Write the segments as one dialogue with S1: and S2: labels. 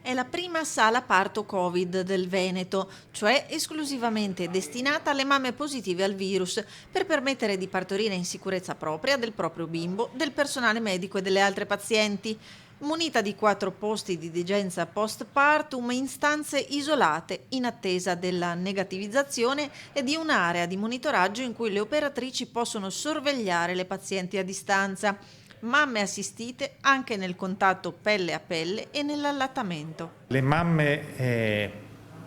S1: è la prima sala parto Covid del Veneto, cioè esclusivamente destinata alle mamme positive al virus, per permettere di partorire in sicurezza propria del proprio bimbo, del personale medico e delle altre pazienti. Munita di 4 posti di degenza postpartum in stanze isolate, in attesa della negativizzazione e di un'area di monitoraggio in cui le operatrici possono sorvegliare le pazienti a distanza. Mamme assistite anche nel contatto pelle a pelle e nell'allattamento.
S2: Le mamme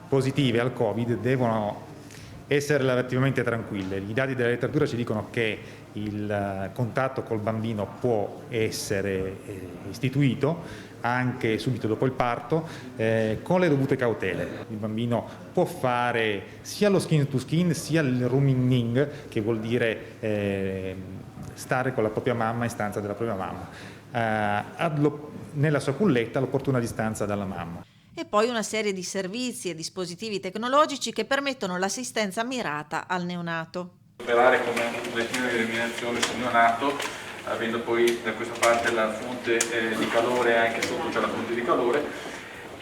S2: positive al Covid devono essere relativamente tranquille. I dati della letteratura ci dicono che il contatto col bambino può essere istituito anche subito dopo il parto, con le dovute cautele. Il bambino può fare sia lo skin to skin sia il rooming, che vuol dire stare con la propria mamma in stanza della propria mamma, nella sua culletta all'opportuna distanza dalla mamma.
S1: E poi una serie di servizi e dispositivi tecnologici che permettono l'assistenza mirata al neonato.
S3: Operare come un pochettino di eliminazione sul neonato, avendo poi da questa parte la fonte di calore, anche sotto c'è la fonte di calore,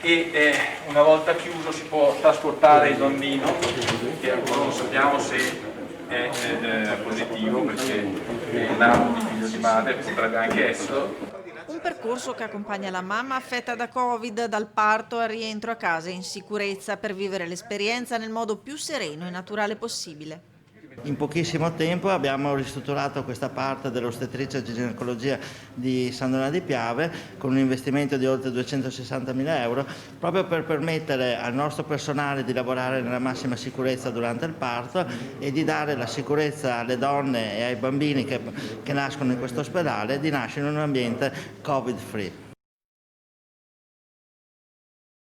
S3: e una volta chiuso si può trasportare il bambino, che ancora non sappiamo se è positivo, perché è nato di figlio di madre, potrebbe anche esserlo.
S1: Un percorso che accompagna la mamma affetta da Covid dal parto al rientro a casa in sicurezza per vivere l'esperienza nel modo più sereno e naturale possibile.
S4: In pochissimo tempo abbiamo ristrutturato questa parte dell'ostetricia e ginecologia di San Donà di Piave con un investimento di oltre 260.000 euro, proprio per permettere al nostro personale di lavorare nella massima sicurezza durante il parto e di dare la sicurezza alle donne e ai bambini che nascono in questo ospedale di nascere in un ambiente Covid-free.